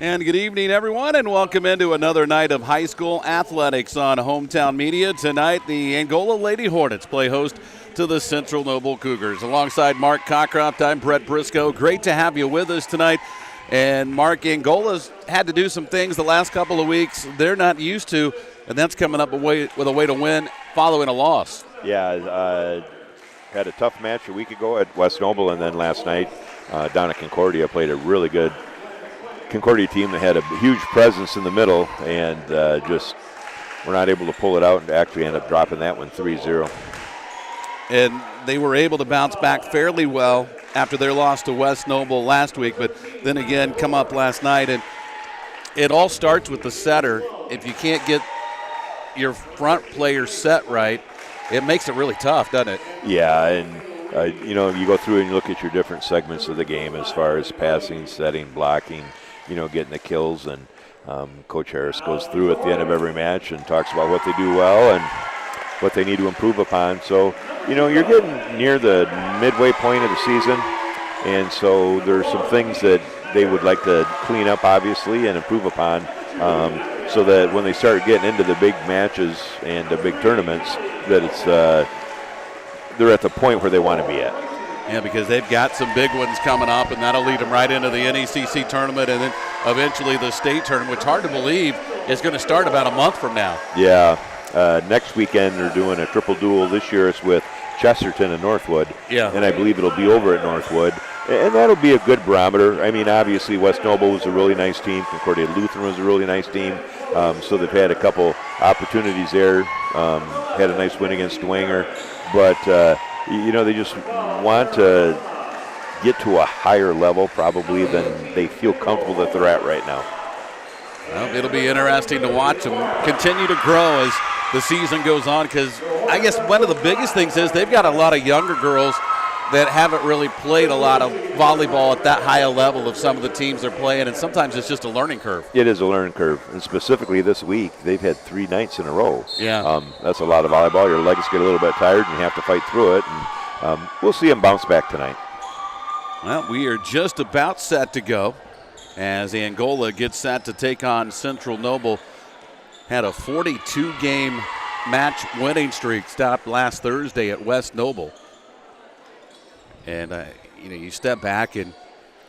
And good evening, everyone, and welcome into another night of high school athletics on Hometown Media. Tonight, the Angola Lady Hornets play host to the Central Noble Cougars. Alongside Mark Cockcroft, I'm Brett Briscoe. Great to have you with us tonight. And Mark, Angola's had to do some things the last couple of weeks they're not used to, and that's coming up with a way to win following a loss. Yeah, had a tough match a week ago at West Noble, and then last night down at Concordia played a really good Concordia team that had a huge presence in the middle, and just were not able to pull it out and actually end up dropping that one 3-0. And they were able to bounce back fairly well after their loss to West Noble last week, but then again come up last night. And it all starts with the setter. If you can't get your front player set right, it makes it really tough, doesn't it? Yeah, and you go through and you look at your different segments of the game as far as passing, setting, blocking, getting the kills, and Coach Harris goes through at the end of every match and talks about what they do well and what they need to improve upon. So, you're getting near the midway point of the season, and so there's some things that they would like to clean up, obviously, and improve upon, so that when they start getting into the big matches and the big tournaments, that they're at the point where they want to be at. Yeah, because they've got some big ones coming up, and that'll lead them right into the NECC tournament and then eventually the state tournament, which, hard to believe, is going to start about a month from now. Yeah. Next weekend they're doing a triple duel. This year it's with Chesterton and Northwood. Yeah. And I believe it'll be over at Northwood. And that'll be a good barometer. I mean, obviously West Noble was a really nice team. Concordia Lutheran was a really nice team. So they've had a couple opportunities there. Had a nice win against Dwenger. But, they just want to get to a higher level probably than they feel comfortable that they're at right now. Well, it'll be interesting to watch them continue to grow as the season goes on, because I guess one of the biggest things is they've got a lot of younger girls that haven't really played a lot of volleyball at that high a level of some of the teams they're playing, and sometimes it's just a learning curve. It is a learning curve, and specifically this week, they've had 3 nights in a row. Yeah. That's a lot of volleyball. Your legs get a little bit tired, and you have to fight through it, and we'll see them bounce back tonight. Well, we are just about set to go as Angola gets set to take on Central Noble. Had a 42-game match winning streak stopped last Thursday at West Noble. And, you step back and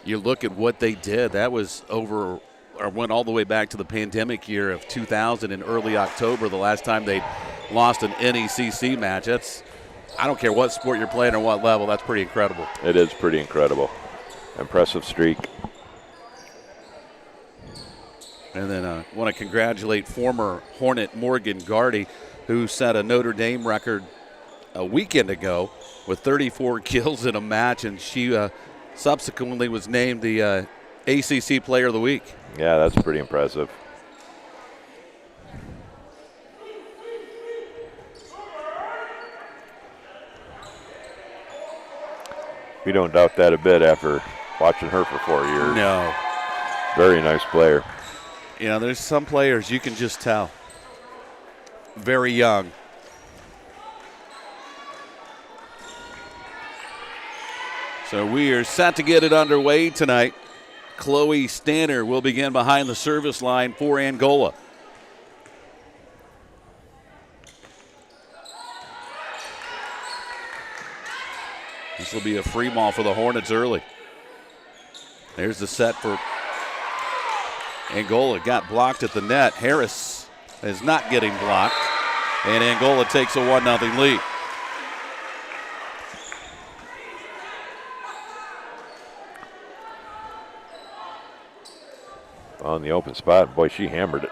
you look at what they did. That was went all the way back to the pandemic year of 2000 in early October, the last time they lost an NECC match. I don't care what sport you're playing or what level, that's pretty incredible. It is pretty incredible. Impressive streak. And then I want to congratulate former Hornet Morgan Gardy, who set a Notre Dame record a weekend ago with 34 kills in a match, and she subsequently was named the ACC Player of the Week. Yeah, that's pretty impressive. We don't doubt that a bit after watching her for 4 years. No. Very nice player. There's some players you can just tell. Very young. So we are set to get it underway tonight. Chloe Stanner will begin behind the service line for Angola. This will be a free ball for the Hornets early. There's the set for Angola. Got blocked at the net. Harris is not getting blocked, and Angola takes a 1-0 lead. On the open spot, boy, she hammered it.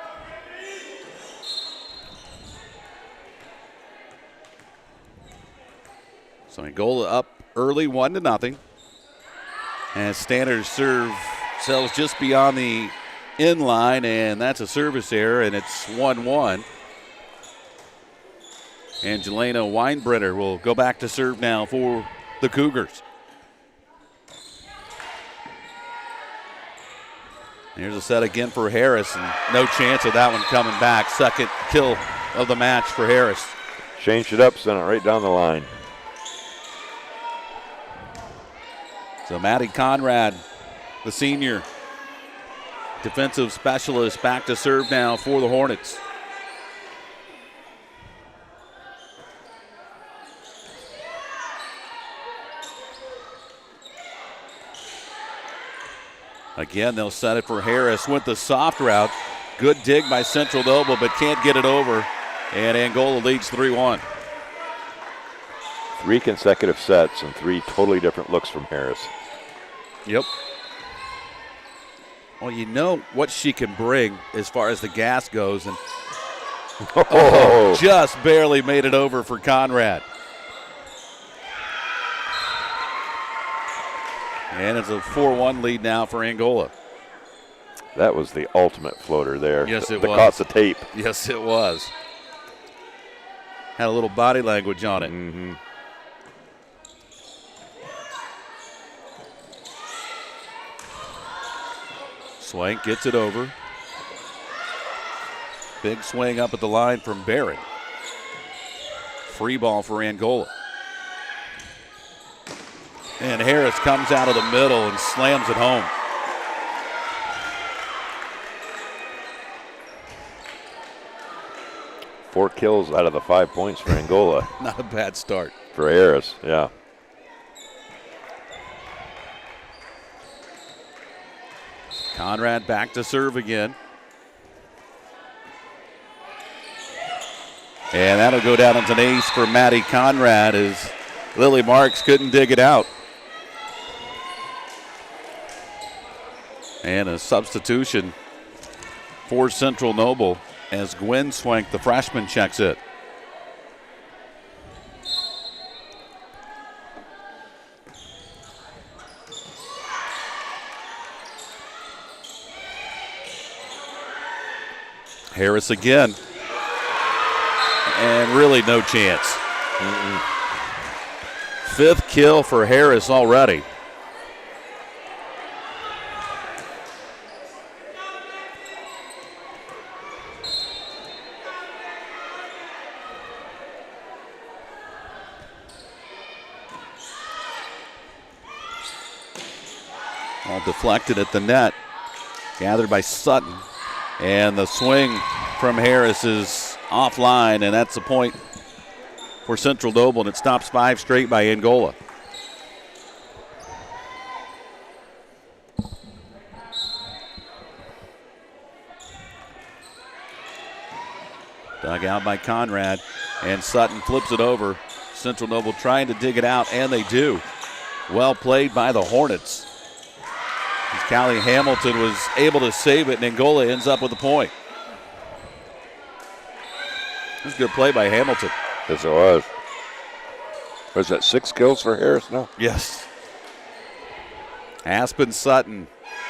So Angola up early 1-0. And Stanner's serve sells just beyond the in line, and that's a service error, and it's 1-1. And Jelena Weinbrenner will go back to serve now for the Cougars. Here's a set again for Harris, and no chance of that one coming back. Second kill of the match for Harris. Changed it up, sent it right down the line. So Maddie Conrad, the senior, defensive specialist back to serve now for the Hornets. Again, they'll set it for Harris with the soft route. Good dig by Central Noble, but can't get it over. And Angola leads 3-1. 3 consecutive sets and 3 totally different looks from Harris. Yep. Well, you know what she can bring as far as the gas goes. And just barely made it over for Conrad. And it's a 4-1 lead now for Angola. That was the ultimate floater there. Yes, it that was. caught the tape. Yes, it was. Had a little body language on it. Mm-hmm. Swank gets it over. Big swing up at the line from Barrett. Free ball for Angola. And Harris comes out of the middle and slams it home. Four kills out of the 5 points for Angola. Not a bad start. For Harris, yeah. Conrad back to serve again. And that'll go down as an ace for Maddie Conrad as Lily Marks couldn't dig it out. And a substitution for Central Noble as Gwen Swank, the freshman, checks it. Harris again. And really no chance. Fifth kill for Harris already. All deflected at the net. Gathered by Sutton. And the swing from Harris is offline, and that's a point for Central Noble, and it stops 5 straight by Angola. Dug out by Conrad, and Sutton flips it over. Central Noble trying to dig it out, and they do. Well played by the Hornets. Callie Hamilton was able to save it, and Angola ends up with a point. It was a good play by Hamilton. Yes, it was. Was that 6 kills for Harris now? Yes. Aspen Sutton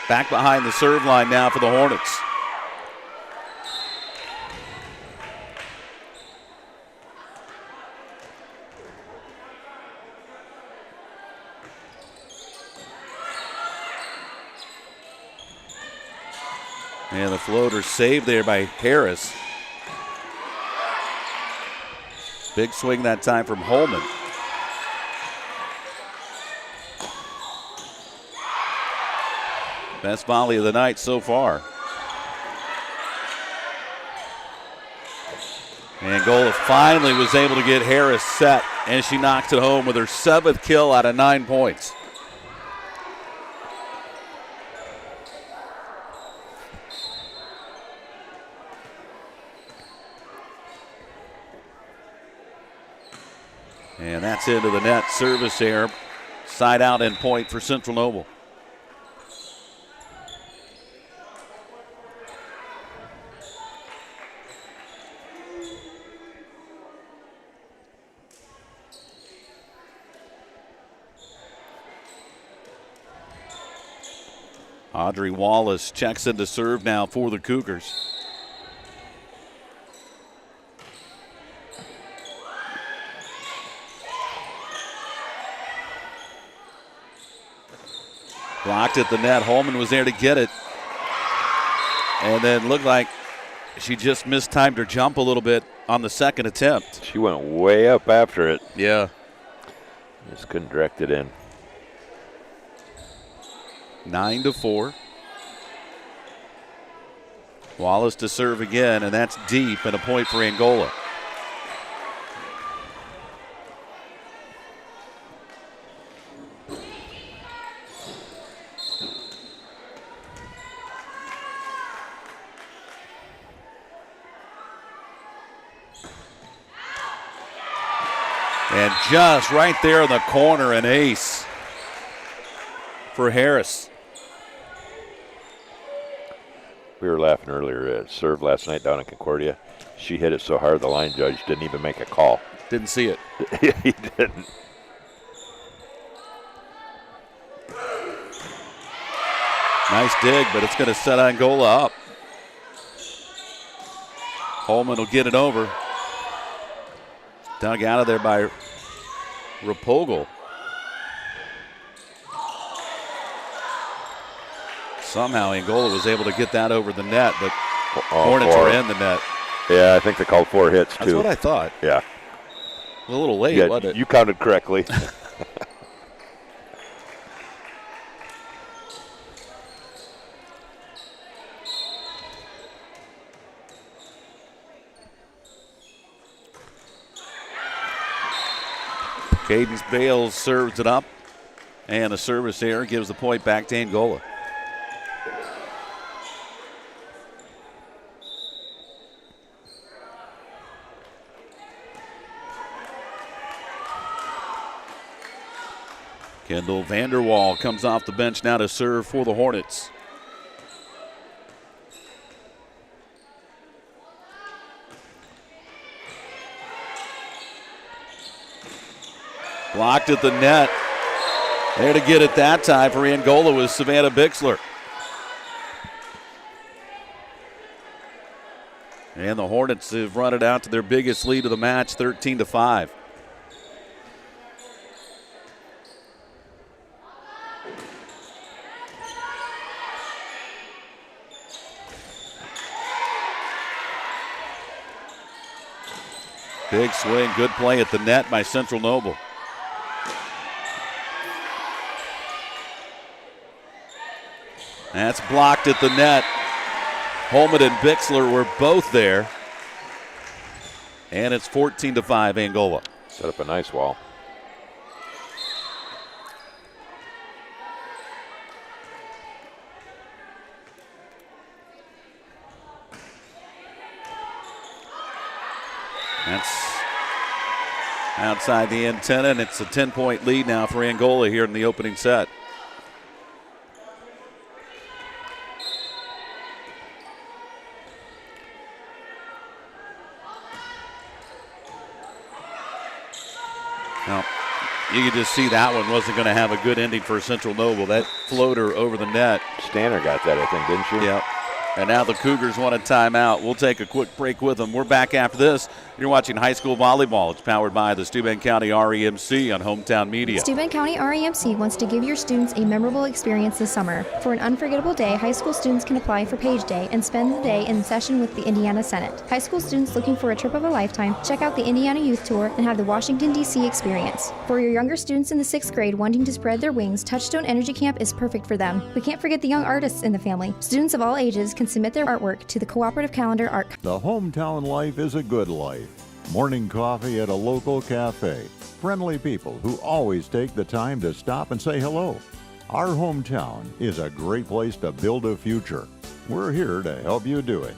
back behind the serve line now for the Hornets. And the floater saved there by Harris. Big swing that time from Holman. Best volley of the night so far. Angola finally was able to get Harris set, and she knocks it home with her 7th kill out of 9 points. And that's into the net. Service error. Side out and point for Central Noble. Audrey Wallace checks in to serve now for the Cougars. Blocked at the net. Holman was there to get it. And then looked like she just mistimed her jump a little bit on the second attempt. She went way up after it. Yeah. Just couldn't direct it in. 9-4. Wallace to serve again, and that's deep, and a point for Angola. And just right there in the corner, an ace for Harris. We were laughing earlier at serve last night down in Concordia. She hit it so hard the line judge didn't even make a call. Didn't see it. He didn't. Nice dig, but it's going to set Angola up. Holman will get it over. Dug out of there by Rapogel. Somehow Angola was able to get that over the net, but Hornets were in the net. Yeah, I think they called 4 hits, too. That's what I thought. Yeah. A little late, wasn't it? You counted correctly. Cadence Bales serves it up, and a service error gives the point back to Angola. Kendall Vanderwall comes off the bench now to serve for the Hornets. Blocked at the net. There to get it that time for Angola was Savannah Bixler. And the Hornets have run it out to their biggest lead of the match, 13-5. Big swing, good play at the net by Central Noble. That's blocked at the net. Holman and Bixler were both there. And it's 14-5 Angola. Set up a nice wall. That's outside the antenna, and it's a 10-point lead now for Angola here in the opening set. Now, you could just see that one wasn't going to have a good ending for Central Noble. That floater over the net. Stanner got that, I think, didn't she? Yep. And now the Cougars want a timeout. We'll take a quick break with them. We're back after this. You're watching high school volleyball. It's powered by the Steuben County REMC on Hometown Media. Steuben County REMC wants to give your students a memorable experience this summer. For an unforgettable day, high school students can apply for Page Day and spend the day in session with the Indiana Senate. High school students looking for a trip of a lifetime, check out the Indiana Youth Tour and have the Washington, D.C. experience. For your younger students in the 6th grade wanting to spread their wings, Touchstone Energy Camp is perfect for them. We can't forget the young artists in the family. Students of all ages can submit their artwork to the Cooperative Calendar Art. The hometown life is a good life. Morning coffee at a local cafe. Friendly people who always take the time to stop and say hello. Our hometown is a great place to build a future. We're here to help you do it.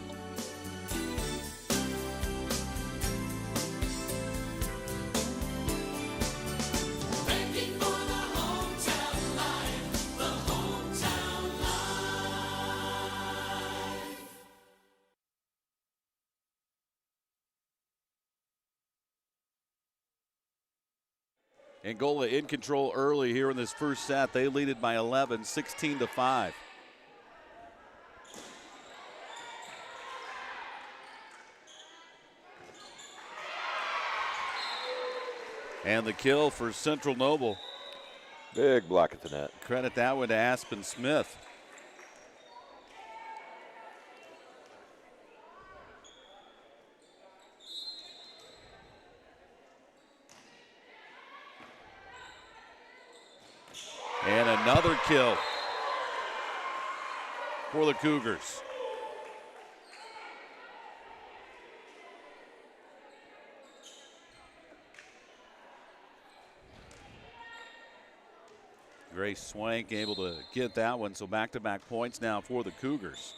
Angola in control early here in this first set. They lead it by 11, 16-5. And the kill for Central Noble. Big block at the net. Credit that one to Aspen Smith. And another kill for the Cougars. Grace Swank able to get that one, so back-to-back points now for the Cougars.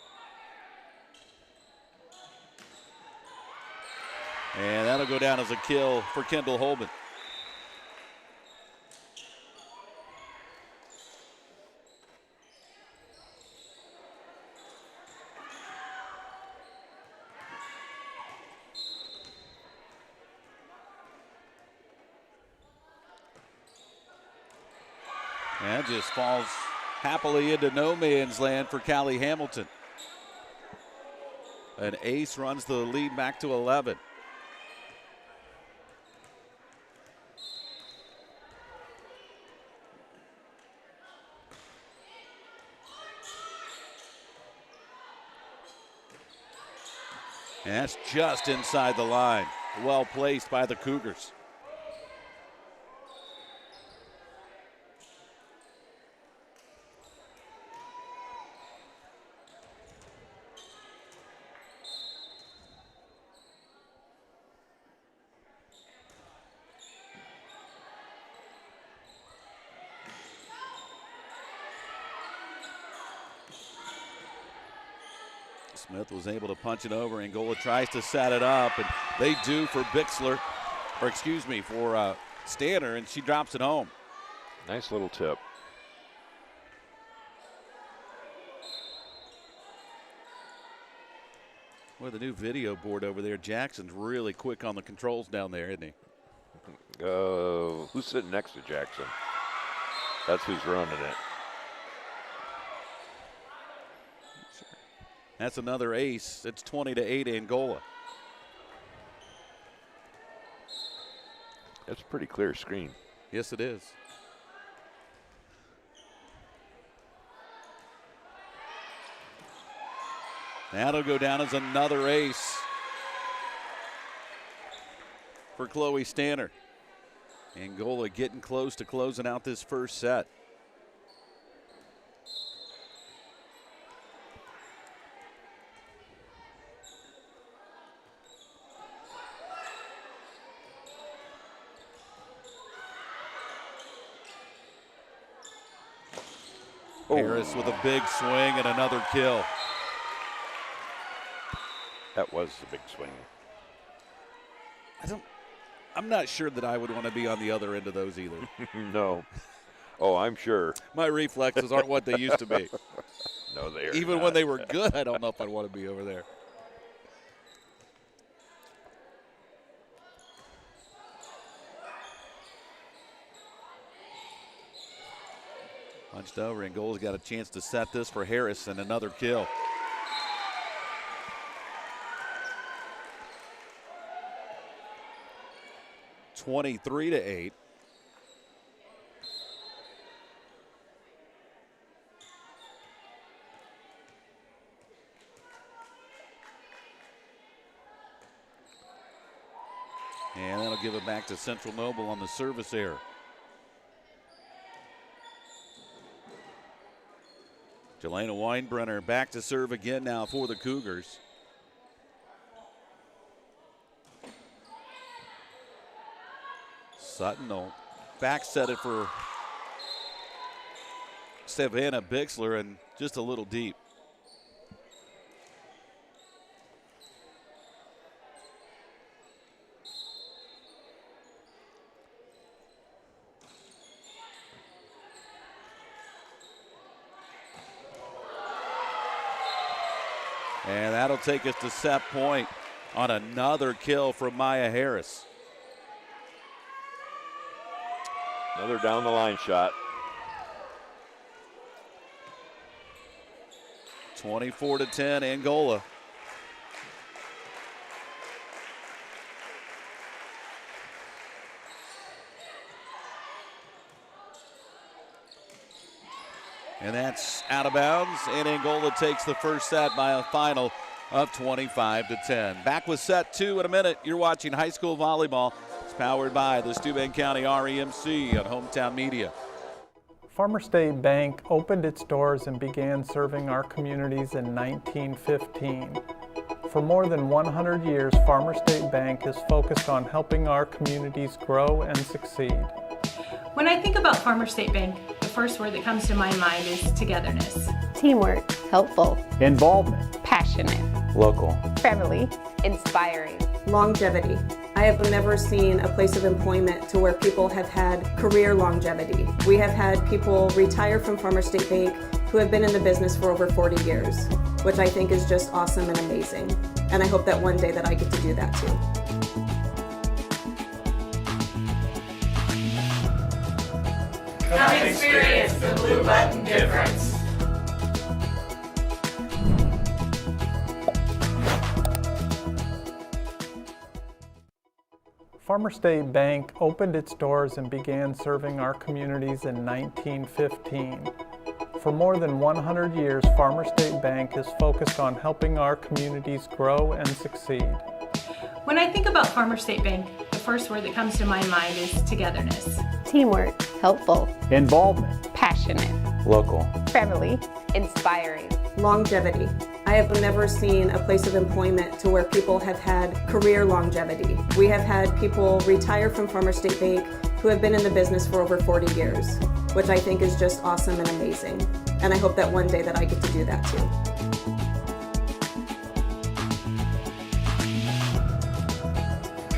And that'll go down as a kill for Kendall Holman. And just falls happily into no man's land for Callie Hamilton. An ace runs the lead back to 11. And that's just inside the line. Well placed by the Cougars. Smith was able to punch it over. Angola tries to set it up, and they do for Bixler, or excuse me, for Stanner, and she drops it home. Nice little tip. Well, the new video board over there, Jackson's really quick on the controls down there, isn't he? Who's sitting next to Jackson? That's who's running it. That's another ace. It's 20-8 Angola. That's a pretty clear screen. Yes, it is. That'll go down as another ace for Chloe Stanner. Angola getting close to closing out this first set. Harris with a big swing and another kill. That was a big swing. I'm not sure that I would want to be on the other end of those either. No. Oh, I'm sure. My reflexes aren't what they used to be. No, they are Even not. when they were good, I don't know if I'd want to be over there. Punched over, and Angola's got a chance to set this for Harris and another kill. (23-8). And that'll give it back to Central Noble on the service error. Jelena Weinbrenner back to serve again now for the Cougars. Sutton will back set it for Savannah Bixler, and just a little deep. And that'll take us to set point on another kill from Maya Harris. Another down the line shot. 24-10 Angola. And that's out of bounds, and Angola takes the first set by a final of 25-10. Back with set two in a minute. You're watching high school volleyball. It's powered by the Steuben County REMC on Hometown Media. Farmer State Bank opened its doors and began serving our communities in 1915. For more than 100 years, Farmer State Bank has focused on helping our communities grow and succeed. When I think about Farmer State Bank, the first word that comes to my mind is togetherness. Teamwork. Helpful. Involvement. Passionate. Local. Family. Inspiring. Longevity. I have never seen a place of employment to where people have had career longevity. We have had people retire from Farmer State Bank who have been in the business for over 40 years, which I think is just awesome and amazing. And I hope that one day that I get to do that too. Come experience the blue button difference. Farmer State Bank opened its doors and began serving our communities in 1915. For more than 100 years, Farmer State Bank has focused on helping our communities grow and succeed. When I think about Farmer State Bank, the first word that comes to my mind is togetherness. Teamwork. Helpful. Involvement. Passionate. Local. Family. Inspiring. Longevity. I have never seen a place of employment to where people have had career longevity. We have had people retire from Farmer State Bank who have been in the business for over 40 years, which I think is just awesome and amazing. And I hope that one day that I get to do that too.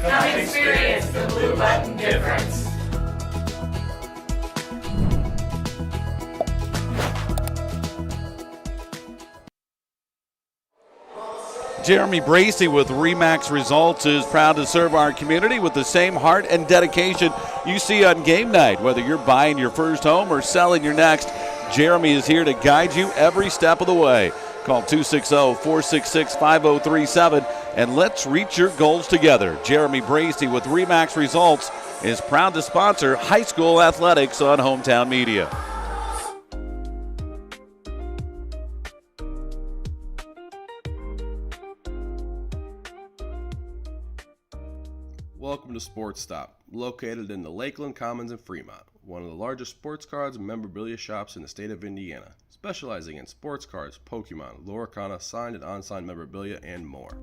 Come experience the blue button difference. Jeremy Bracey with Remax Results is proud to serve our community with the same heart and dedication you see on game night. Whether you're buying your first home or selling your next, Jeremy is here to guide you every step of the way. Call 260-466-5037 and let's reach your goals together. Jeremy Bracey with Remax Results is proud to sponsor high school athletics on Hometown Media. Welcome to Sports Stop, located in the Lakeland Commons in Fremont, one of the largest sports cards and memorabilia shops in the state of Indiana, specializing in sports cards, Pokemon, Loricana, signed and unsigned memorabilia, and more.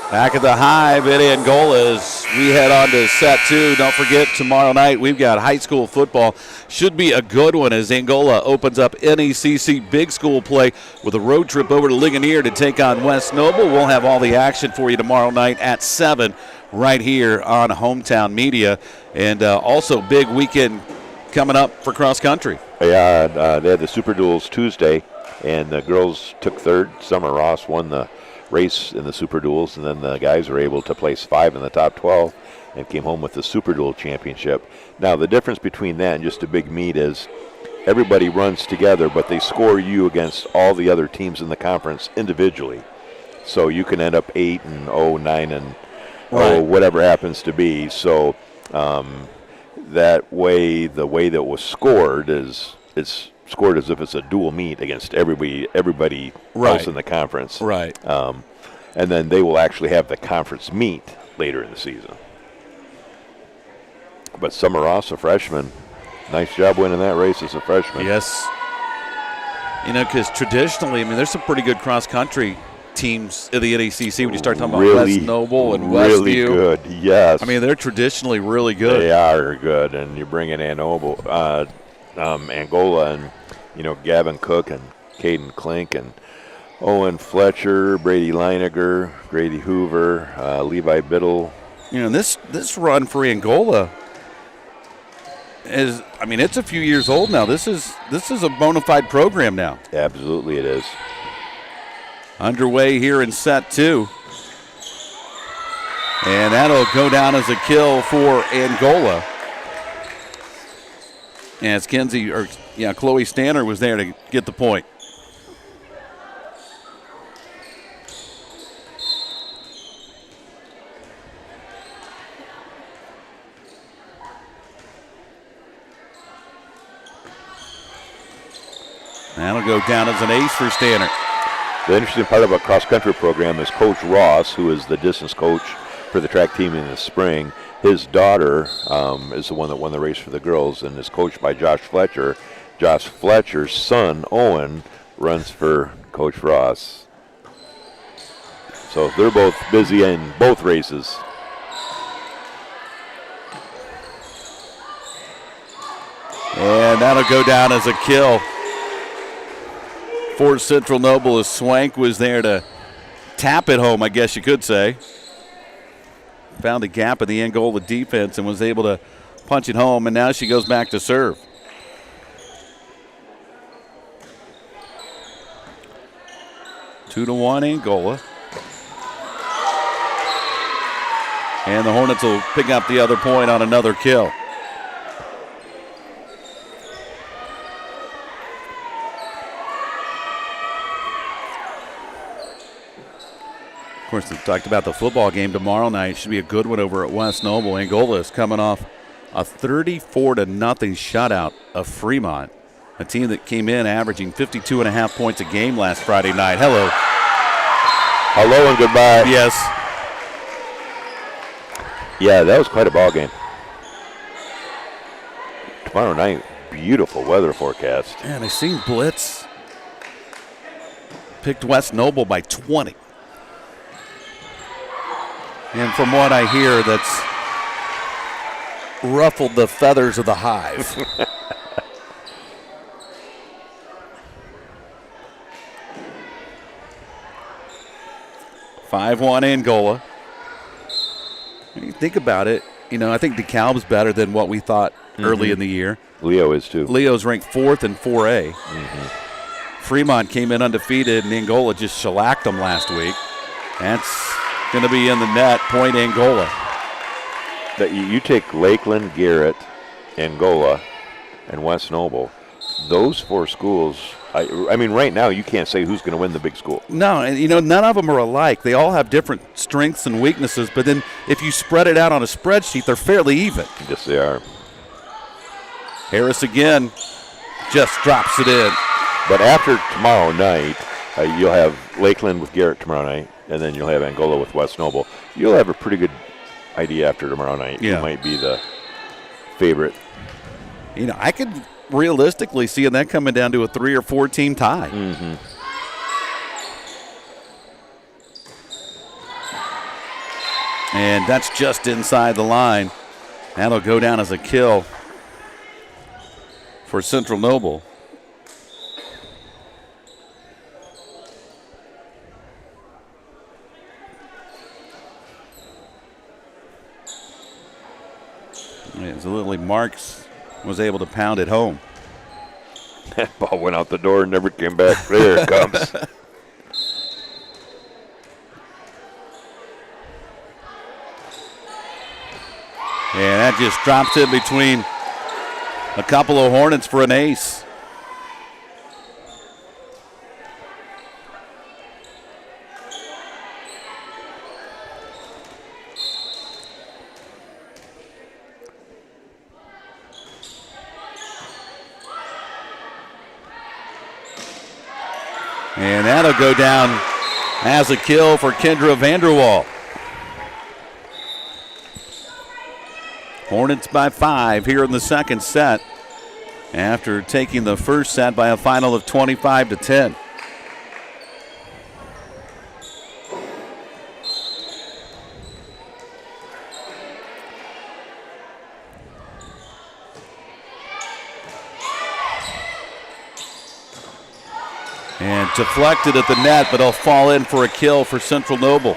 Back at the Hive in Angola as we head on to set two. Don't forget, tomorrow night we've got high school football. Should be a good one as Angola opens up NECC big school play with a road trip over to Ligonier to take on West Noble. We'll have all the action for you tomorrow night at 7 right here on Hometown Media. And also big weekend coming up for cross country. Yeah, they had the Super Duels Tuesday, and the girls took third. Summer Ross won the race in the Super Duels, and then the guys were able to place 5 in the top 12 and came home with the Super Duel championship. Now, the difference between that and just a big meet is everybody runs together, but they score you against all the other teams in the conference individually. So you can end up 8-0, 9-0, whatever happens to be. So that way, the way that was scored is it's scored as if it's a dual meet against everybody else in the conference. Right. And then they will actually have the conference meet later in the season. But Summer Ross, a freshman, nice job winning that race as a freshman. Yes. You know, because traditionally, I mean, there's some pretty good cross-country teams in the NECC when you start talking about West Noble and Westview. Really good, yes. I mean, they're traditionally really good. They are good, and you bring in Angola and, you know, Gavin Cook and Caden Klink and Owen Fletcher, Brady Leiniger, Grady Hoover, Levi Biddle. You know, this run for Angola is, I mean, it's a few years old now. This is a bona fide program now. Absolutely it is. Underway here in set 2. And that'll go down as a kill for Angola. And it's Chloe Stanner was there to get the point. That'll go down as an ace for Stanner. The interesting part of a cross-country program is Coach Ross, who is the distance coach for the track team in the spring. His daughter is the one that won the race for the girls and is coached by Josh Fletcher. Josh Fletcher's son, Owen, runs for Coach Ross. So they're both busy in both races. And that'll go down as a kill for Central Noble as Swank was there to tap it home, I guess you could say. Found a gap in the Angola defense and was able to punch it home, and now she goes back to serve. 2-1 Angola. And the Hornets will pick up the other point on another kill. Of course, we talked about the football game tomorrow night. Should be a good one over at West Noble. Angola is coming off a 34-0 shutout of Fremont, a team that came in averaging 52.5 points a game last Friday night. Hello. Hello and goodbye. Yes. Yeah, that was quite a ball game. Tomorrow night, beautiful weather forecast. And I seen Blitz picked West Noble by 20. And from what I hear, that's ruffled the feathers of the hive. 5-1 Angola. When you think about it, I think DeKalb's better than what we thought early in the year. Leo is too. Leo's ranked 4th in 4A. Fremont came in undefeated, and Angola just shellacked them last week. That's going to be in the net, point Angola. You take Lakeland, Garrett, Angola, and West Noble. Those four schools, I mean, right now you can't say who's going to win the big school. No, and none of them are alike. They all have different strengths and weaknesses, but then if you spread it out on a spreadsheet, they're fairly even. Yes, they are. Harris again just drops it in. But after tomorrow night, you'll have Lakeland with Garrett tomorrow night, and then you'll have Angola with West Noble. You'll have a pretty good idea after tomorrow night. Yeah. Who might be the favorite. I could realistically see that coming down to a 3 or 4 team tie. And that's just inside the line. That'll go down as a kill for Central Noble. Lily Marks was able to pound it home. That ball went out the door and never came back. There it comes. And that just drops in between a couple of Hornets for an ace. And that'll go down as a kill for Kendra Vanderwall. Hornets by 5 here in the second set after taking the first set by a final of 25-10. And deflected at the net, but it'll fall in for a kill for Central Noble.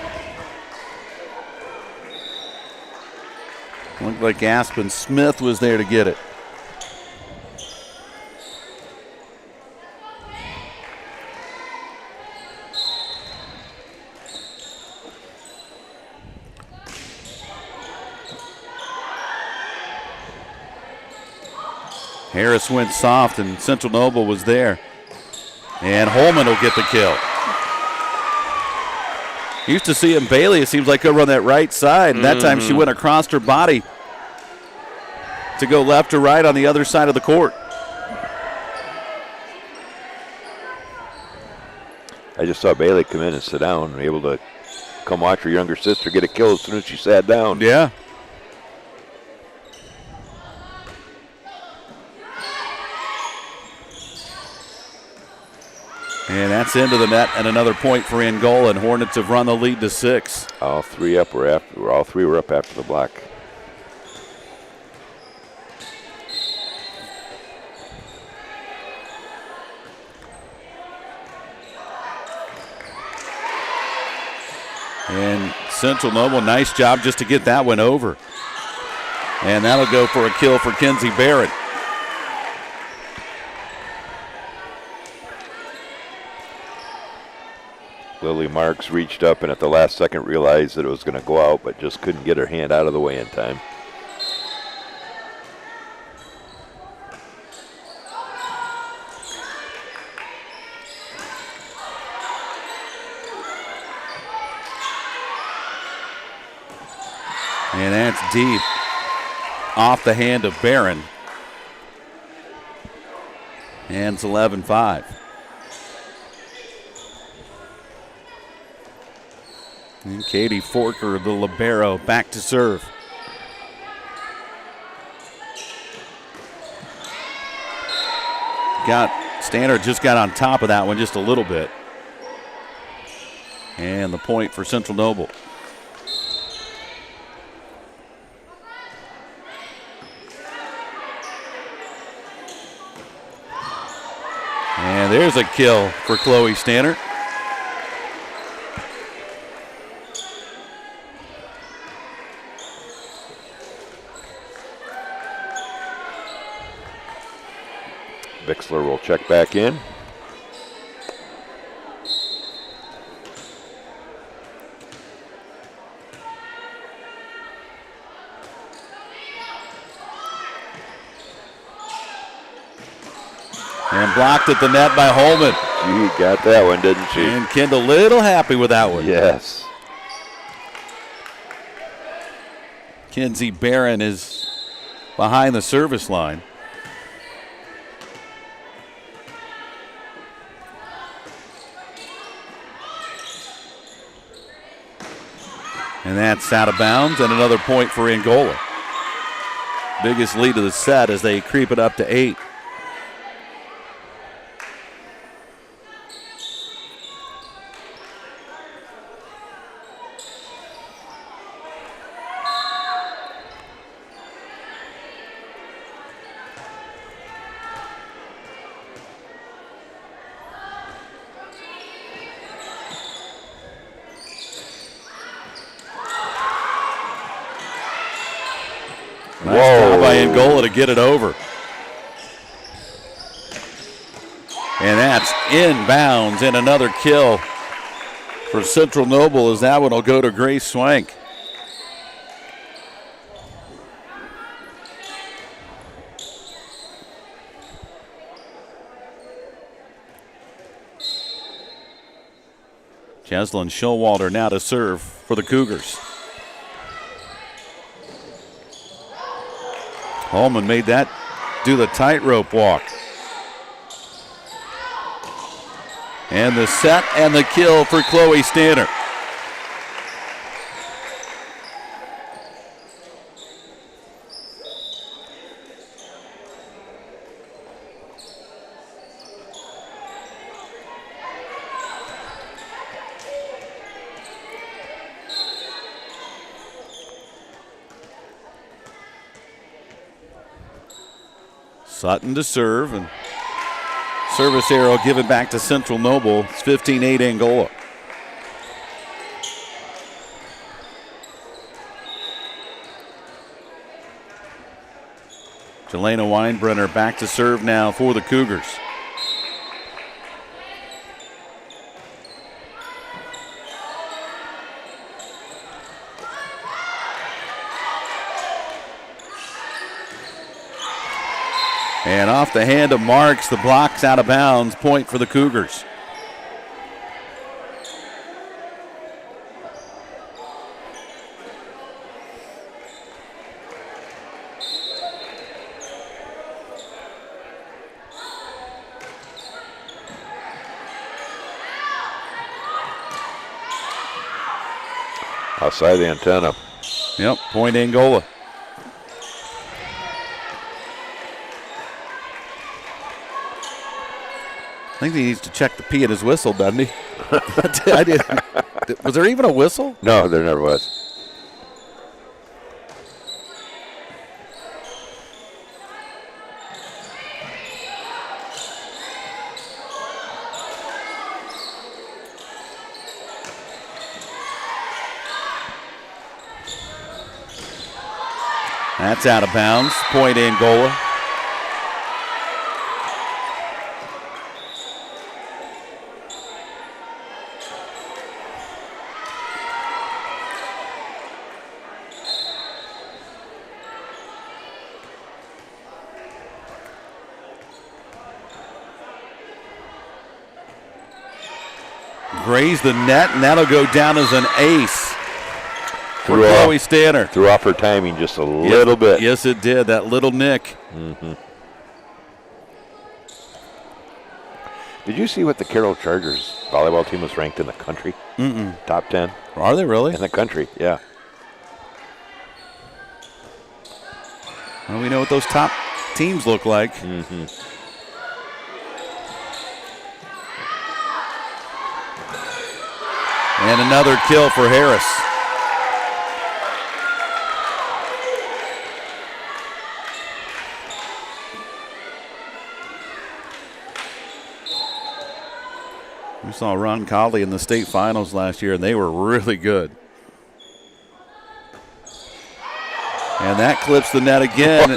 Looked like Aspen Smith was there to get it. Harris went soft, and Central Noble was there. And Holman will get the kill. Used to see him Bailey, it seems like, over on that right side. And that time she went across her body to go left or right on the other side of the court. I just saw Bailey come in and sit down, able to come watch her younger sister get a kill as soon as she sat down. Yeah. And that's into the net, and another point for Angola, and Hornets have run the lead to 6. All three were up after the block. And Central Noble, nice job just to get that one over. And that'll go for a kill for Kenzie Barrett. Lily Marks reached up and at the last second realized that it was going to go out, but just couldn't get her hand out of the way in time. And that's deep off the hand of Barron. And it's 11-5. And Katie Forker, the libero, back to serve. Standard just got on top of that one just a little bit. And the point for Central Noble. And there's a kill for Chloe Stannard. Bixler will check back in. And blocked at the net by Holman. She got that one, didn't she? And Kendall little happy with that one. Yes. Kenzie Barron is behind the service line. And that's out of bounds, and another point for Angola. Biggest lead of the set as they creep it up to 8. Nice job by Angola to get it over. And that's inbounds, and another kill for Central Noble as that one will go to Grace Swank. Cheslin Showalter now to serve for the Cougars. Holman made that do the tightrope walk. And the set and the kill for Chloe Stanner. Sutton to serve, and service arrow given back to Central Noble. It's 15-8 Angola. Jelena Weinbrenner back to serve now for the Cougars. And off the hand of Marks, the block's out of bounds. Point for the Cougars. Outside the antenna. Yep, point Angola. think he needs to check the pee in his whistle, doesn't he? I did. Was there even a whistle? No, there never was. That's out of bounds. Point Angola. Grazed the net, and that'll go down as an ace. Threw Chloe Stanner. Threw off her timing just a little bit. Yes, it did. That little nick. Mm-hmm. Did you see what the Carroll Chargers volleyball team was ranked in the country? Mm-mm. Top 10. Are they really? In the country, yeah. Well, we know what those top teams look like. Mm-hmm. And another kill for Harris. We saw Ron Colley in the state finals last year, and they were really good. And that clips the net again.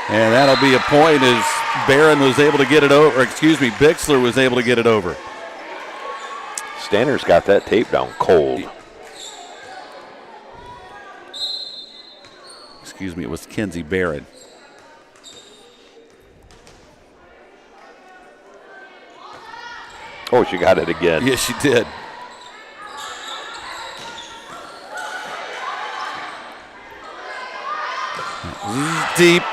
And that'll be a point as Barron was able to get it over. Bixler was able to get it over. Stanner's got that tape down cold. It was Kenzie Barron. Oh, she got it again. Yes, she did. Deep.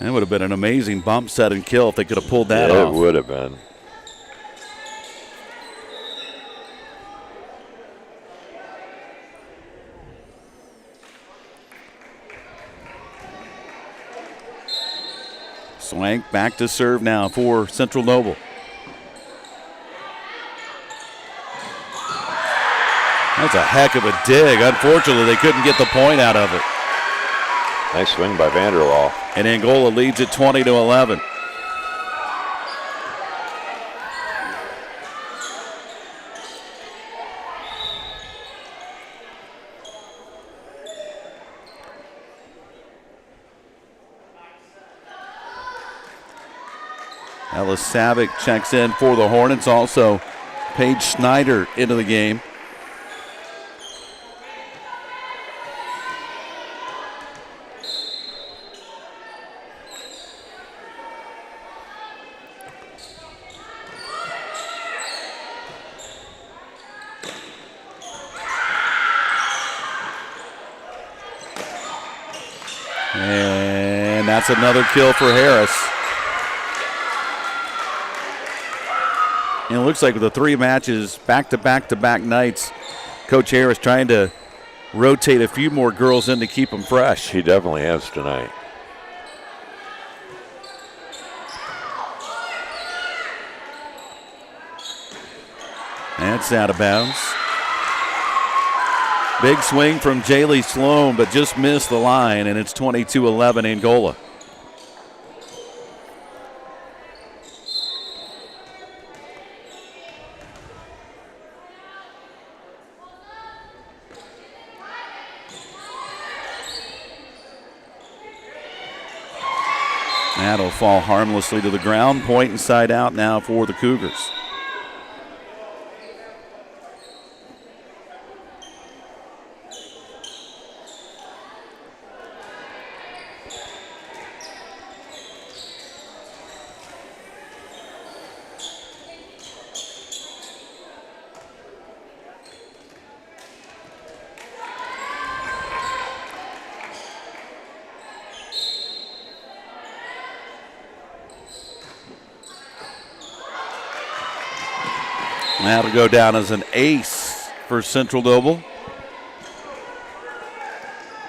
That would have been an amazing bump set and kill if they could have pulled that off. It would have been. Swank back to serve now for Central Noble. That's a heck of a dig. Unfortunately, they couldn't get the point out of it. Nice swing by Vanderwall. And Angola leads it 20-11. Ellis Savick checks in for the Hornets. Also, Paige Schneider into the game. And that's another kill for Harris. And it looks like with the 3 matches, back-to-back-to-back nights, Coach Harris trying to rotate a few more girls in to keep them fresh. He definitely has tonight. That's out of bounds. Big swing from Jaylee Sloan, but just missed the line, and it's 22-11 Angola. That'll fall harmlessly to the ground. Point inside out now for the Cougars. That'll go down as an ace for Central Noble.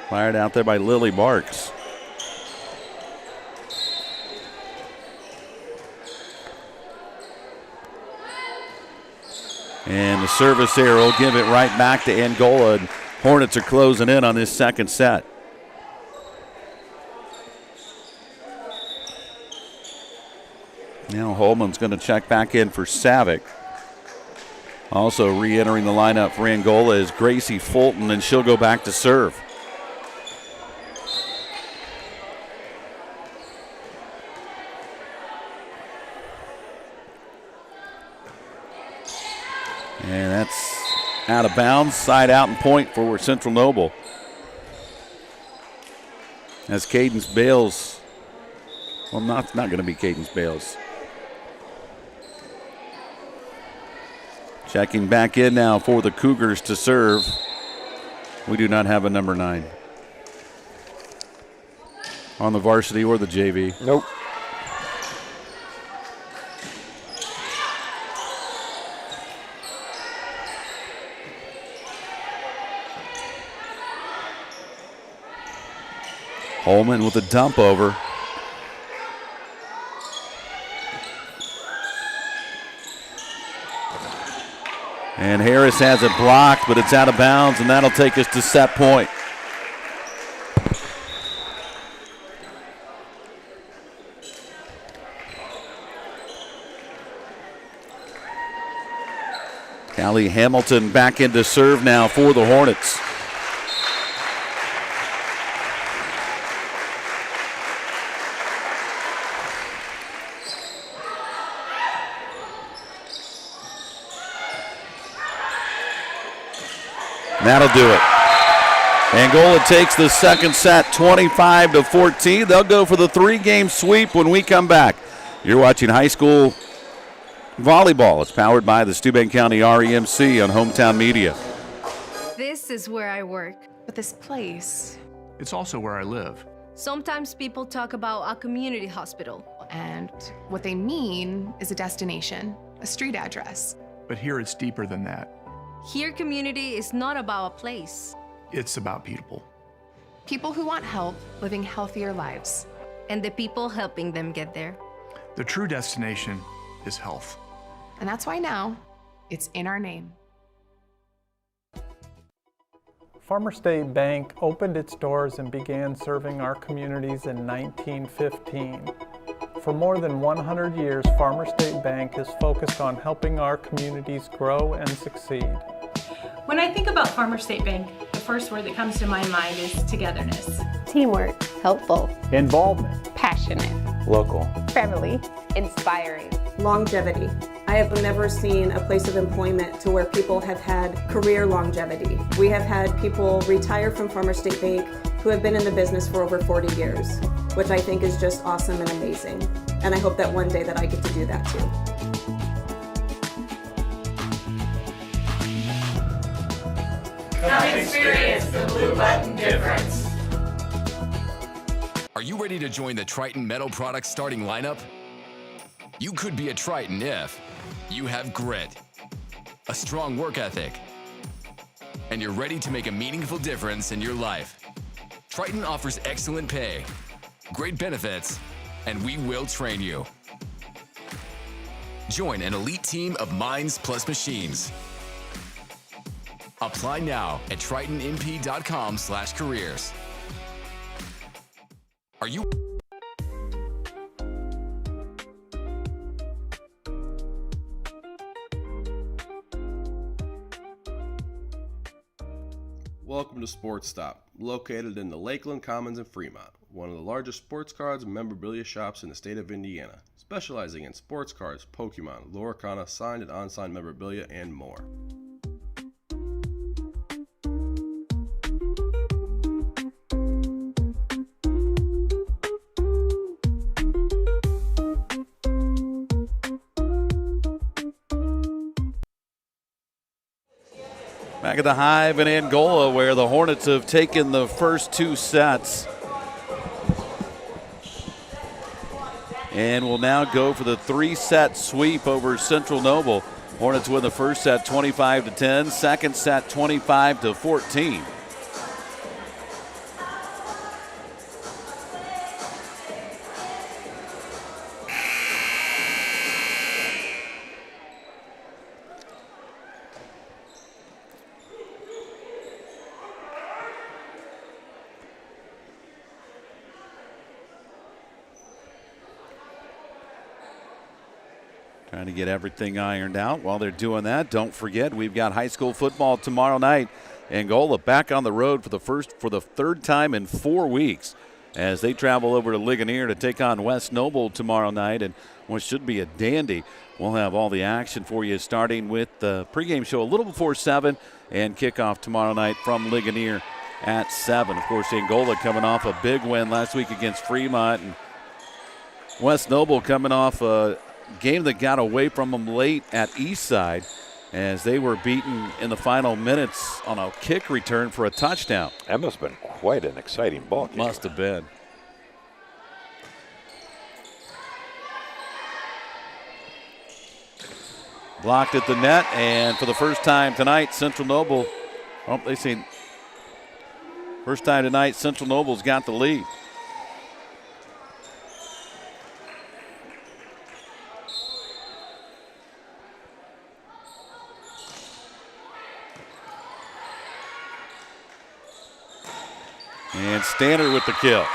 Fired out there by Lily Marks. And the service there will give it right back to Angola. And Hornets are closing in on this second set. Now Holman's going to check back in for Savick. Also re-entering the lineup for Angola is Gracie Fulton, and she'll go back to serve. And that's out of bounds, side out and point for Central Noble. As Cadence Bales, well, not going to be Cadence Bales. Checking back in now for the Cougars to serve. We do not have a number 9 on the varsity or the JV. Nope. Holman with a dump over. And Harris has it blocked, but it's out of bounds, and that'll take us to set point. Callie Hamilton back into serve now for the Hornets. That'll do it. Angola takes the second set 25-14. They'll go for the 3-game sweep when we come back. You're watching high school volleyball. It's powered by the Steuben County REMC on Hometown Media. This is where I work. But this place, it's also where I live. Sometimes people talk about a community hospital. And what they mean is a destination, a street address. But here it's deeper than that. Here, community is not about a place. It's about people. People who want help living healthier lives. And the people helping them get there. The true destination is health. And that's why now, it's in our name. Farmer State Bank opened its doors and began serving our communities in 1915. For more than 100 years, Farmer State Bank is focused on helping our communities grow and succeed. When I think about Farmer State Bank, the first word that comes to my mind is togetherness. Teamwork. Helpful. Involvement. Passionate. Local. Family. Inspiring. Longevity. I have never seen a place of employment to where people have had career longevity. We have had people retire from Farmer State Bank who have been in the business for over 40 years, which I think is just awesome and amazing. And I hope that one day that I get to do that too. Come experience the Blue Button difference. Are you ready to join the Triton Metal Products starting lineup? You could be a Triton if you have grit, a strong work ethic, and you're ready to make a meaningful difference in your life. Triton offers excellent pay, great benefits, and we will train you. Join an elite team of minds plus machines. Apply now at tritonmp.com/careers. Are you? Welcome to Sports Stop, located in the Lakeland Commons in Fremont, one of the largest sports cards and memorabilia shops in the state of Indiana, specializing in sports cards, Pokemon, Loricana, signed and unsigned memorabilia, and more. Back at the Hive in Angola, where the Hornets have taken the first 2 sets. And will now go for the 3-set sweep over Central Noble. Hornets win the first set 25-10, second set 25-14. Trying to get everything ironed out. While they're doing that, don't forget we've got high school football tomorrow night. Angola back on the road for the third time in 4 weeks as they travel over to Ligonier to take on West Noble tomorrow night, and what should be a dandy. We'll have all the action for you starting with the pregame show a little before 7 and kickoff tomorrow night from Ligonier at 7. Of course, Angola coming off a big win last week against Fremont, and West Noble coming off a game that got away from them late at Eastside as they were beaten in the final minutes on a kick return for a touchdown. That must have been quite an exciting ball game. Must have been. Blocked at the net, and for the first time tonight, Central Noble, first time tonight, Central Noble's got the lead. And Standard with the kill.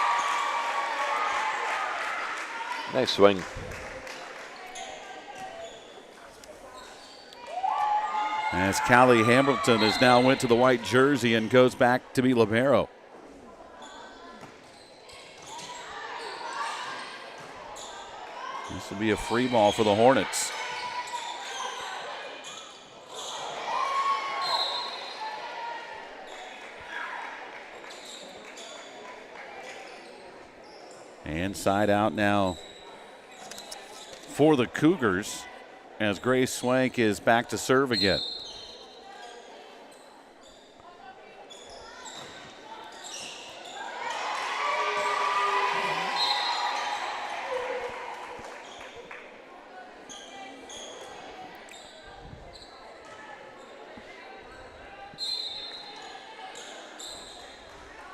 Nice swing. As Callie Hamilton has now went to the white jersey and goes back to be libero. This will be a free ball for the Hornets. And side out now for the Cougars as Grace Swank is back to serve again.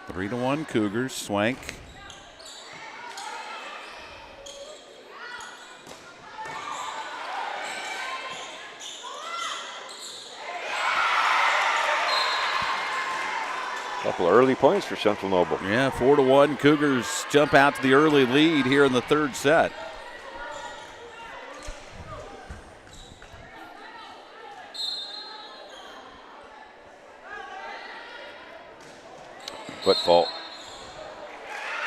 Three to 1 Cougars. Swank. Couple early points for Central Noble. Yeah, 4-1. Cougars jump out to the early lead here in the third set. Foot fault.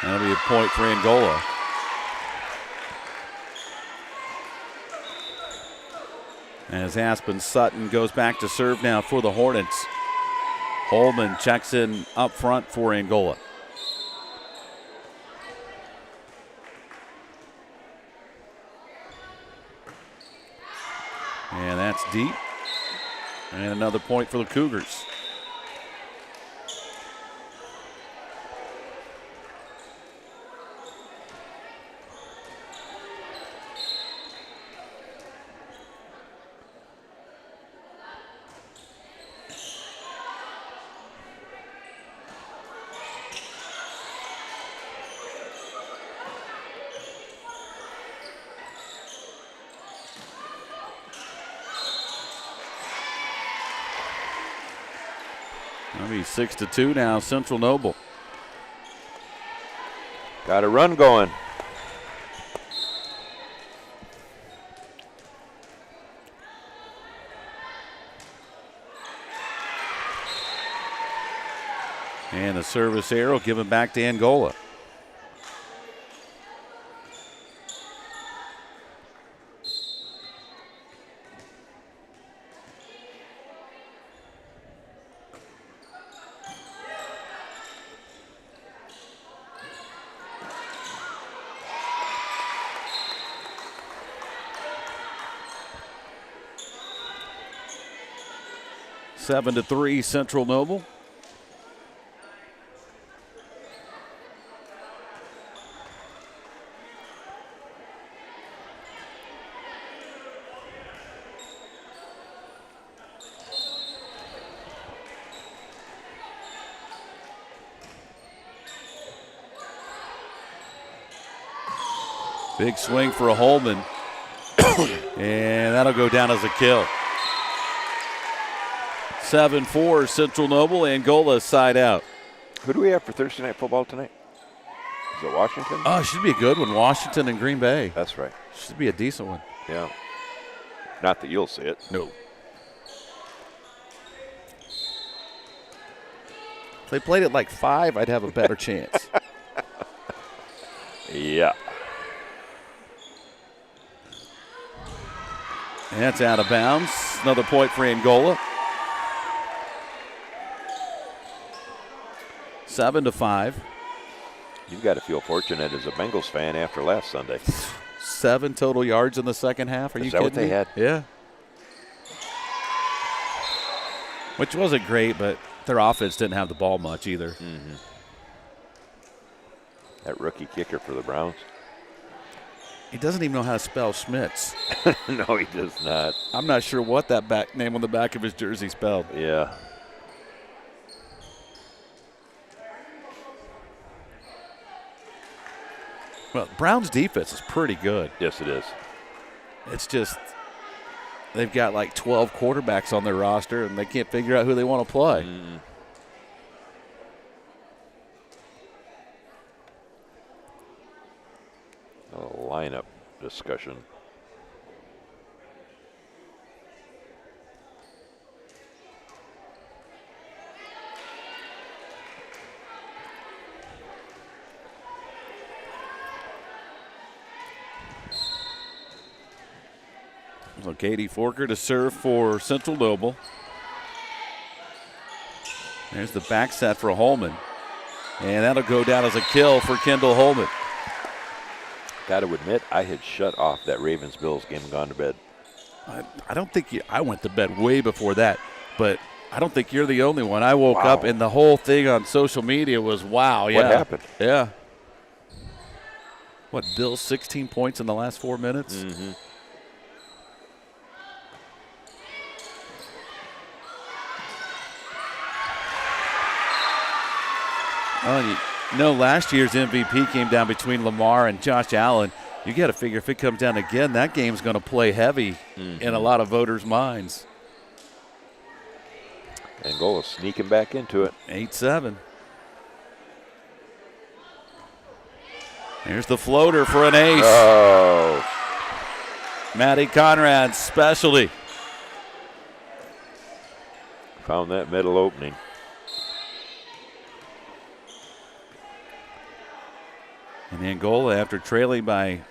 That'll be a point for Angola. As Aspen Sutton goes back to serve now for the Hornets. Holman checks in up front for Angola. And that's deep. And another point for the Cougars. That'll be 6-2 now, Central Noble. Got a run going. And the service arrow given back to Angola. Seven to 3 Central Noble. Big swing for a Holman. And that'll go down as a kill. 7-4 Central Noble. Angola side out. Who do we have for Thursday night football tonight? Is it Washington? Oh, it should be a good one. Washington and Green Bay. That's right. Should be a decent one. Yeah. Not that you'll see it. No. If they played it like 5, I'd have a better chance. Yeah. And that's out of bounds. Another point for Angola. 7-5. You've got to feel fortunate as a Bengals fan after last Sunday. 7 total yards in the second half. Are you kidding me? Is that what they had? Yeah. Which wasn't great, but their offense didn't have the ball much either. Mm-hmm. That rookie kicker for the Browns. He doesn't even know how to spell Schmitz. No, he does not. I'm not sure what that back name on the back of his jersey spelled. Yeah. Well, Browns' defense is pretty good. Yes, it is. It's just they've got like 12 quarterbacks on their roster, and they can't figure out who they want to play. Mm. A lineup discussion. So Katie Forker to serve for Central Noble. There's the back set for Holman. And that'll go down as a kill for Kendall Holman. Got to admit, I had shut off that Ravens-Bills game and gone to bed. I don't think I went to bed way before that, but I don't think you're the only one. I woke up and the whole thing on social media was, wow, yeah. What happened? Yeah. What, Bills 16 points in the last 4 minutes? Mm-hmm. Oh, you know, last year's MVP came down between Lamar and Josh Allen. You got to figure if it comes down again, that game's going to play heavy in a lot of voters' minds. Angola sneaking back into it. 8-7. Here's the floater for an ace. Oh. Maddie Conrad's specialty. Found that middle opening. And Angola, after trailing by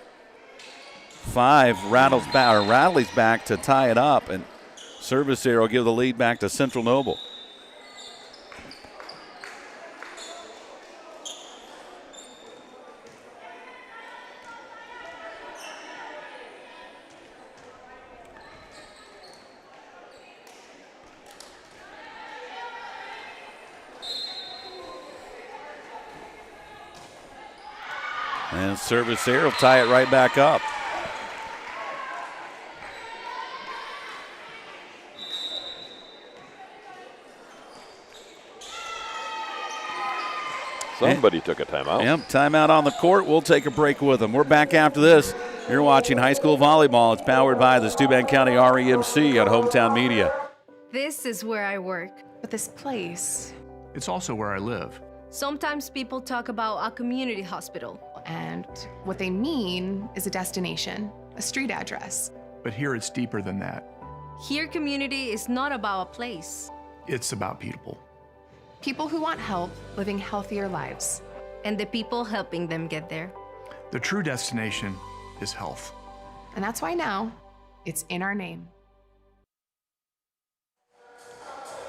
5, rallies back to tie it up, and service there will give the lead back to Central Noble. And service there will tie it right back up. Somebody took a timeout. Yep, timeout on the court. We'll take a break with them. We're back after this. You're watching high school volleyball. It's powered by the Steuben County REMC on Hometown Media. This is where I work. But this place, It's also where I live. Sometimes people talk about a community hospital. and what they mean is a destination, a street address. But here it's deeper than that. Here, community is not about a place. It's about people. People who want help living healthier lives. And the people helping them get there. The true destination is health. And that's why now it's in our name.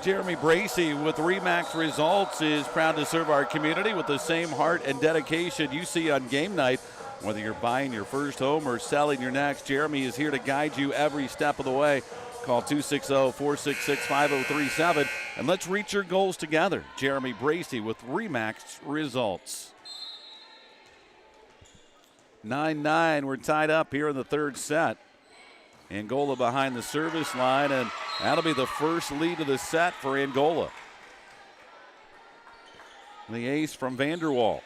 Jeremy Bracey with Remax Results is proud to serve our community with the same heart and dedication you see on game night. Whether you're buying your first home or selling your next, Jeremy is here to guide you every step of the way. Call 260-466-5037 and let's reach your goals together. Jeremy Bracey with Remax Results. 9-9, we're tied up here in the third set. Angola behind the service line, and that'll be the first lead of the set for Angola. The ace from Vanderwall.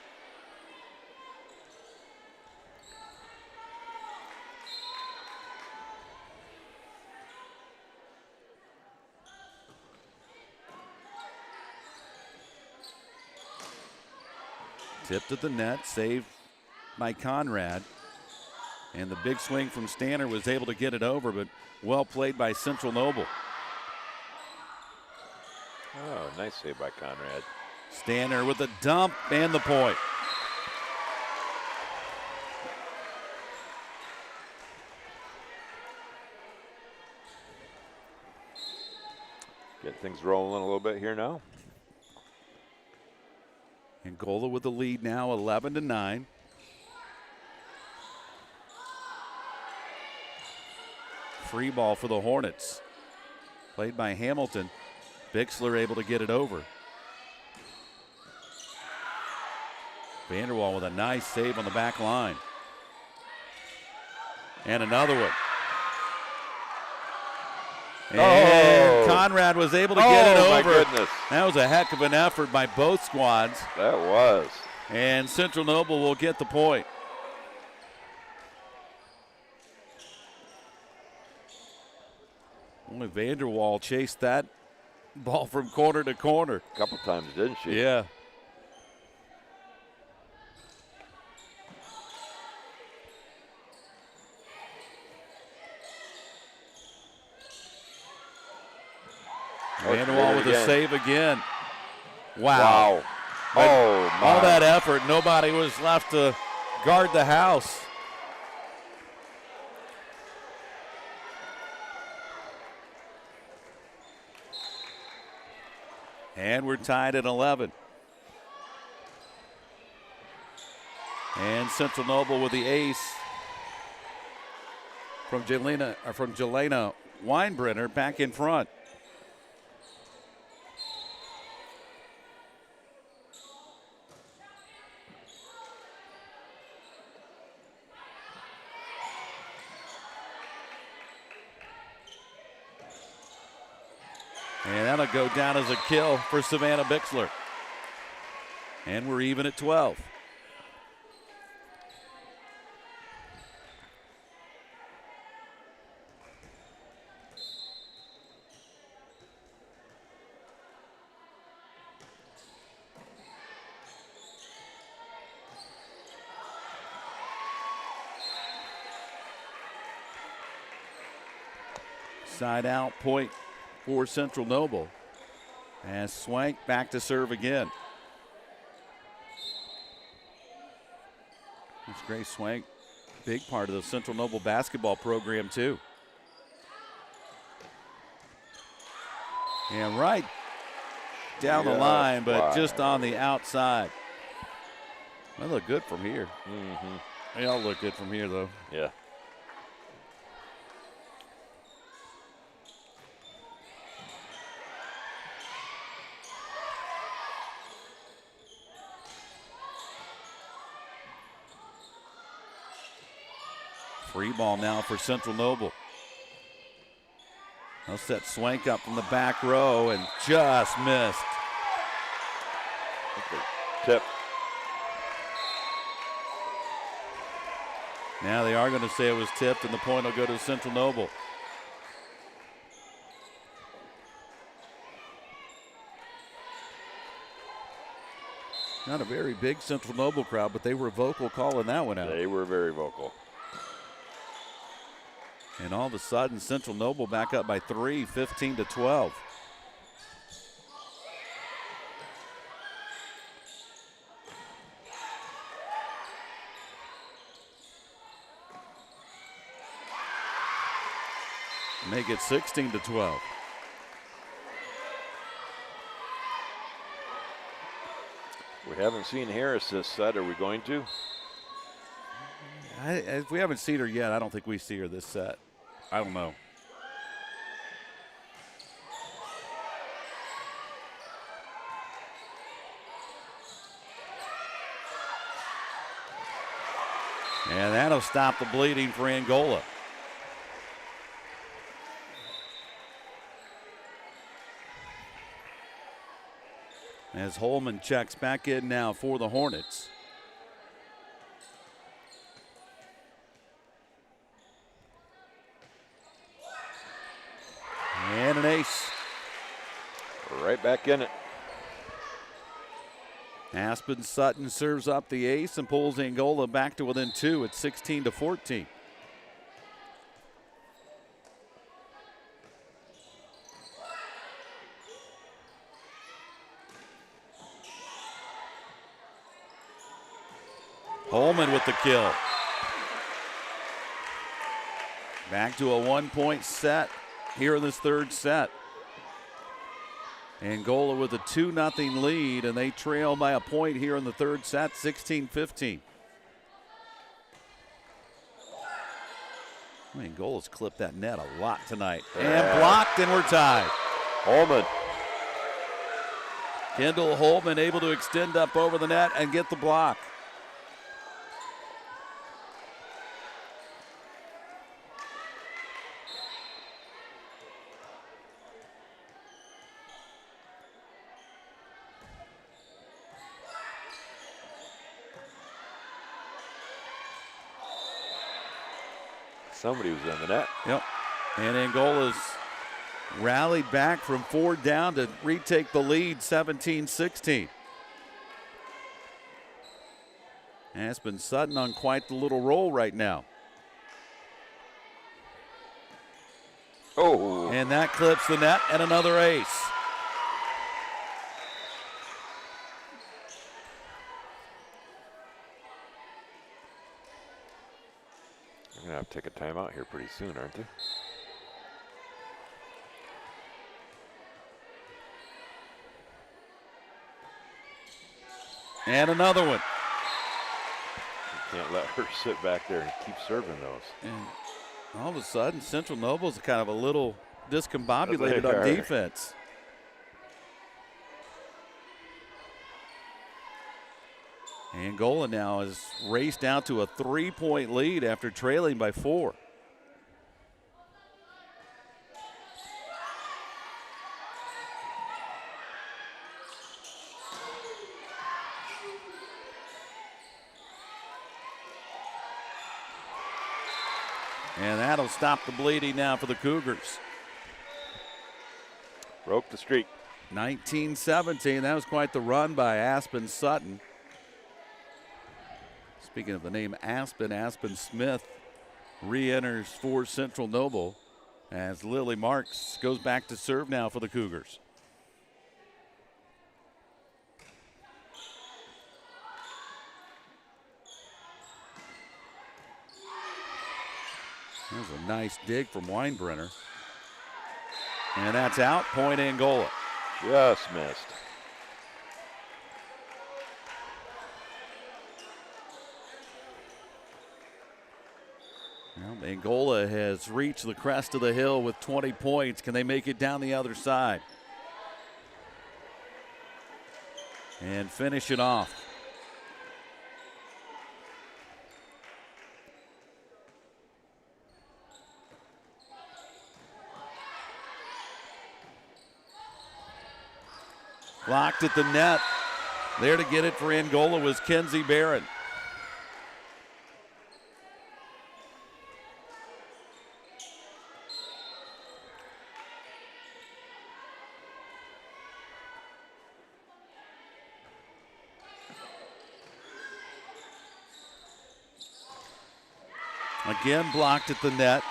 Tipped at the net, saved by Conrad. And the big swing from Stanner was able to get it over, but well played by Central Noble. Oh, nice save by Conrad. Stanner with a dump and the point. Get things rolling a little bit here now. Angola with the lead now, 11-9. Free ball for the Hornets. Played by Hamilton. Bixler able to get it over. Vanderwall with a nice save on the back line. And another one. And Conrad was able to get it over. My goodness. That was a heck of an effort by both squads. That was. And Central Noble will get the point. Only Vanderwall chased that ball from corner to corner. A couple times, didn't she? Yeah. Vanderwall with a save again. Wow. Oh, my. All that effort, nobody was left to guard the house. And we're tied at 11. And Central Noble with the ace from Jelena Weinbrenner back in front. And that'll go down as a kill for Savannah Bixler. And we're even at 12. Side out point for Central Noble. As Swank back to serve again. That's Grace Swank, big part of the Central Noble basketball program too. And right down the line, but just on the outside. They look good from here. They all look good from here though. Yeah. Free ball now for Central Noble. They'll set Swank up from the back row and just missed. Tip. Now they are going to say it was tipped and the point will go to Central Noble. Not a very big Central Noble crowd, but they were vocal calling that one out. They were very vocal. And all of a sudden, Central Noble back up by 3, 15-12. Make it 16-12. We haven't seen Harris this set. Are we going to? If we haven't seen her yet, I don't think we see her this set. I don't know. And that'll stop the bleeding for Angola. As Holman checks back in now for the Hornets. And an ace. Right back in it. Aspen Sutton serves up the ace and pulls Angola back to within 2 at 16-14. Holman with the kill. Back to a 1-point set here in this third set. Angola with a 2-0 lead, and they trail by a point here in the third set, 16-15. Angola's clipped that net a lot tonight. And blocked, and we're tied. Holman. Kendall Holman able to extend up over the net and get the block. Somebody was in the net. Yep. And Angola's rallied back from 4 down to retake the lead, 17-16. Aspen Sutton on quite the little roll right now. Oh. And that clips the net, and another ace. They're going to have to take a timeout here pretty soon, aren't they? And another one. You can't let her sit back there and keep serving those. And all of a sudden, Central Noble's kind of a little discombobulated on defense. Angola now has raced down to a 3-point lead after trailing by 4. And that'll stop the bleeding now for the Cougars. Broke the streak. 19-17, that was quite the run by Aspen Sutton. Speaking of the name Aspen, Aspen Smith re-enters for Central Noble as Lily Marks goes back to serve now for the Cougars. That was a nice dig from Weinbrenner. And that's out, point Angola. Just missed. Well, Angola has reached the crest of the hill with 20 points. Can they make it down the other side? And finish it off. Blocked at the net. There to get it for Angola was Kenzie Barron. Again blocked at the net.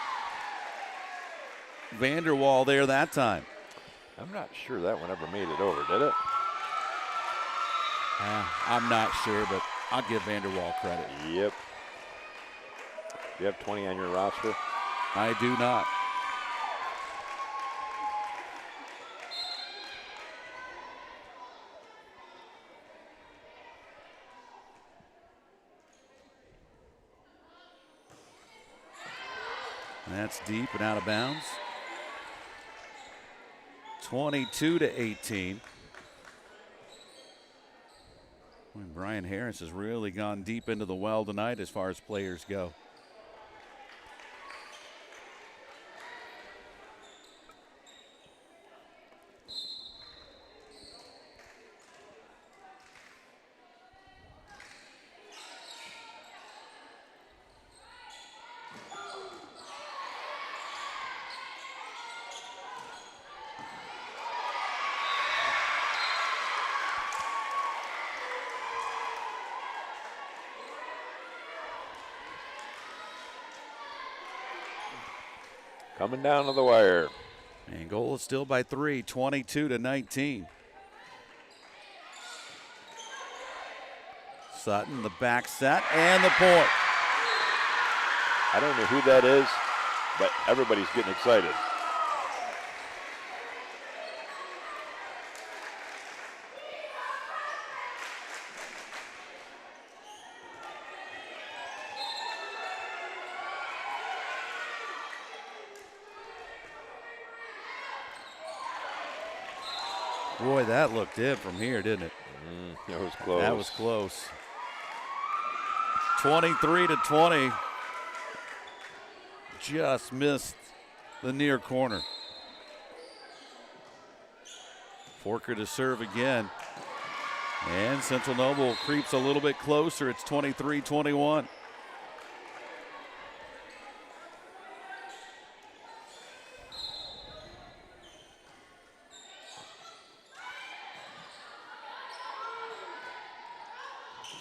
Vanderwall there that time. I'm not sure that one ever made it over, did it? I'm not sure, but I'll give Vanderwall credit. Yep. You have 20 on your roster? I do not. That's deep and out of bounds. 22-18. Brian Harris has really gone deep into the well tonight as far as players go. Coming down to the wire. Angola still by 3, 22-19. Sutton, the back set, and the point. I don't know who that is, but everybody's getting excited. Boy, that looked in from here, didn't it? That was close. That was close. 23-20. Just missed the near corner. Forker to serve again. And Central Noble creeps a little bit closer. It's 23-21.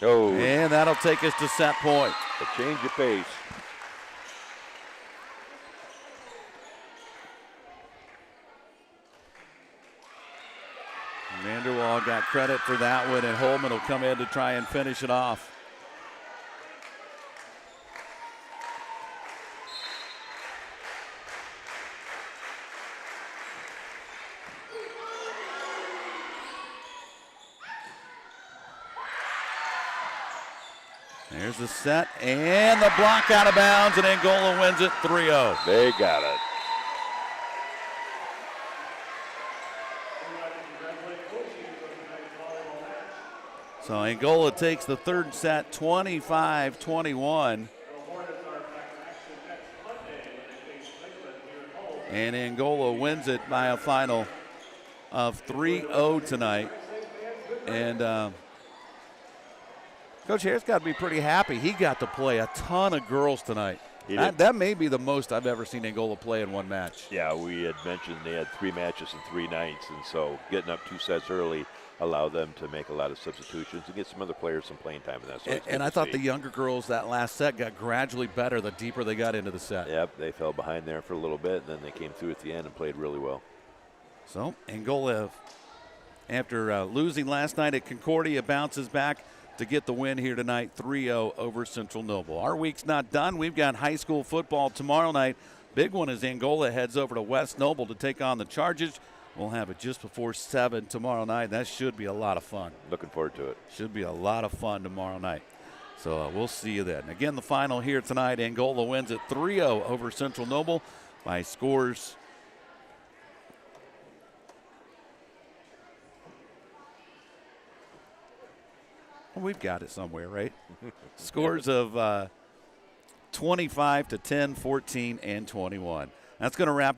Oh. And that'll take us to set point. A change of pace. Vanderwall got credit for that one, and Holman will come in to try and finish it off. There's the set, and the block out of bounds, and Angola wins it 3-0. They got it. So Angola takes the third set, 25-21. And Angola wins it by a final of 3-0 tonight. And Coach Harris got to be pretty happy. He got to play a ton of girls tonight. That may be the most I've ever seen Angola play in one match. Yeah, we had mentioned they had 3 matches in 3 nights, and so getting up 2 sets early allowed them to make a lot of substitutions and get some other players some playing time. And I thought the younger girls that last set got gradually better the deeper they got into the set. Yep, they fell behind there for a little bit, and then they came through at the end and played really well. So Angola, after losing last night at Concordia, bounces back to get the win here tonight, 3-0 over Central Noble. Our week's not done. We've got high school football tomorrow night. Big one as Angola heads over to West Noble to take on the Chargers. We'll have it just before 7 tomorrow night. That should be a lot of fun. Looking forward to it. Should be a lot of fun tomorrow night. So we'll see you then. Again, the final here tonight, Angola wins it 3-0 over Central Noble by scores. Well, we've got it somewhere, right? Scores of 25-10, 14, and 21. That's going to wrap